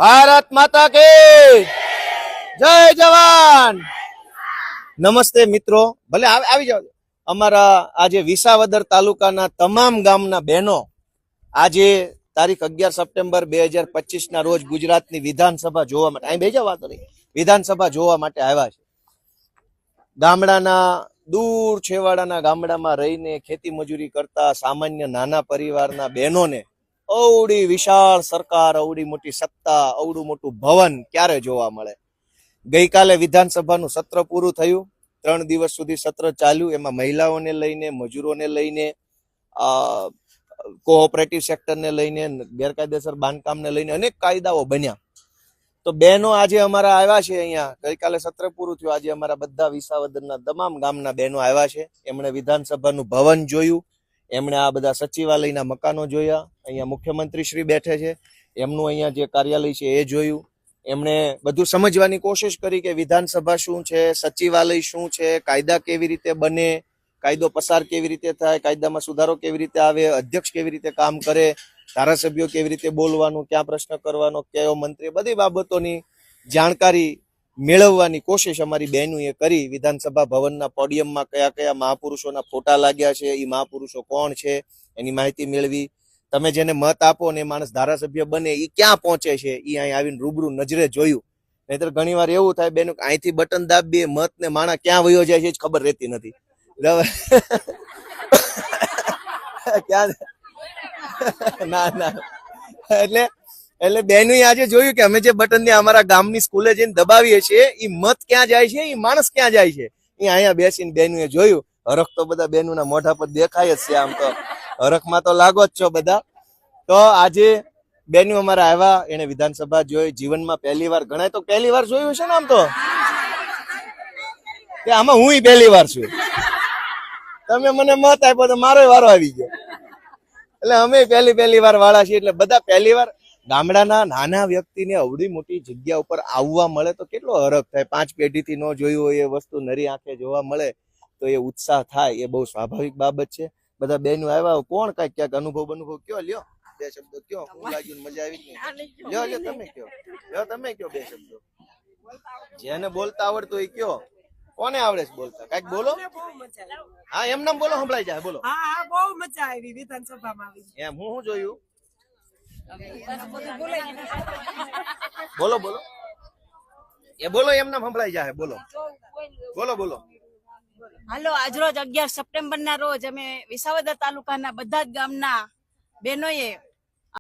ભારત માતા કી જય જવાન। નમસ્તે મિત્રો, ભલે આવી જાઓ। અમારા આજે વિસાવદર તાલુકાના તમામ ગામના બહેનો આજે તારીખ 11 સપ્ટેમ્બર 2025 ના રોજ ગુજરાતની વિધાનસભા જોવા માટે અહીં બેજા વાતો નહીં વિધાનસભા જોવા માટે આવ્યા છે। ગામડાના દૂર છેવાડાના ગામડામાં રહીને ખેતી મજૂરી કરતા સામાન્ય નાના પરિવારના બહેનોને અવડી વિશાળ સરકાર, અવડી મોટી સત્તા, અવડું મોટું ભવન ક્યારે જોવા મળે। ગઈકાલે વિધાનસભાનું સત્ર પૂરું થયું, 3 દિવસ સુધી સત્ર ચાલ્યું। એમાં મહિલાઓને લઈને, મજૂરોને લઈને, કોઓપરેટિવ સેક્ટરને લઈને, ગેરકાયદેસર બાંધકામને લઈને અનેક કાયદાઓ બન્યા। તો બહેનો આજે અમારા આવ્યા છે અહીંયા। ગઈકાલે સત્ર પૂરું થયું, આજે અમારા બધા વિસાવદરના તમામ ગામના બહેનો આવ્યા છે। એમણે વિધાનસભાનું ભવન જોયું, એમણે આ બધા સચિવાલયના મકાનો જોયા, અહીંયા મુખ્યમંત્રી શ્રી બેઠે છે, એમનું અહીંયા જે કાર્યાલય છે એ જોયું। એમણે બધું સમજવાની કોશિશ કરી કે વિધાનસભા શું છે, સચિવાલય શું છે, કાયદા કેવી રીતે બને, કાયદો પસાર કેવી રીતે થાય, કાયદામાં સુધારો કેવી રીતે આવે, અધ્યક્ષ કેવી રીતે કામ કરે, ધારાસભ્યો કેવી રીતે બોલવાનું, ક્યાં પ્રશ્ન કરવાનો, કયો મંત્રી, બધી બાબતોની જાણકારી મેળવવાની કોશિશ અમારી બહેનોએ કરી। વિધાનસભા ભવનના પોડિયમમાં કયા કયા મહાપુરુષોના ફોટા લાગ્યા છે, એ મહાપુરુષો કોણ છે એની માહિતી મેળવી। તમે જેને મત આપો ને એ માણસ ધારાસભ્ય બને એ ક્યાં પહોંચે છે એ અહીં આવીને રૂબરૂ નજરે જોયું। નહીતર ઘણી વાર એવું થાય બેન અહીંથી બટન દાબીએ મત ને માણસ ક્યાં વયો જાય છે જ ખબર રહેતી નથી। ક્યાં ના ના એટલે બેનું આજે જોયું કે અમે જે બટન ને અમારા ગામની સ્કૂલે જઈને દબાવીએ છીએ એ મત ક્યાં જાય છે, એ માણસ ક્યાં જાય છે એ અહીંયા બેસીને બેનું જોયું। હરખ તો બધા બેનુના મોઢા પર દેખાય જ છે, આમ તો હરખમાં તો લાગો જ છો બધા। તો આજે બેનું અમારા આવ્યા, એને વિધાનસભા જોઈ, જીવનમાં પહેલી વાર, ઘણા તો પહેલી વાર જોયું છે ને આમ તો, કે આમાં હું પહેલી વાર છું। તમે મને મત આપ્યો તો મારો વારો આવી ગયો, એટલે અમે પહેલી વાર વાળા છીએ। એટલે બધા પહેલી વાર ગામડાના નાના વ્યક્તિને અવડી મોટી જગ્યા ઉપર આવવા મળે તો કેટલો હરખ થાય। 5 પેઢીથી ન જોયું હોય એ વસ્તુ નરી આંખે જોવા મળે તો એ ઉત્સાહ થાય, એ બહુ સ્વાભાવિક બાબત છે। બધા બેનો આવ્યા, કોણ કઈક ક્યાંક અનુભવ કયો, લ્યો 2 શબ્દો કયો, હું લાગ્યું મજા આવી ગઈ, લ્યો તમે કયો, તમે કયો 2 શબ્દો, જેને બોલતા આવડતું હોય કયો, કોને આવડે છે બોલતા, કઈક બોલો। હા એમ નામ બોલો, સંભળાઈ જાય, બોલો। હા બહુ મજા આવી વિધાનસભામાં આવી એમ હું જોયું, બોલો બોલો, એ બોલો એમ નામ સંભળાઈ જાય, બોલો બોલો બોલો। હાલો, આજરોજ 11 સપ્ટેમ્બર ના રોજ અમે વિસાવદર તાલુકાના બધા જ ગામના બહેનોએ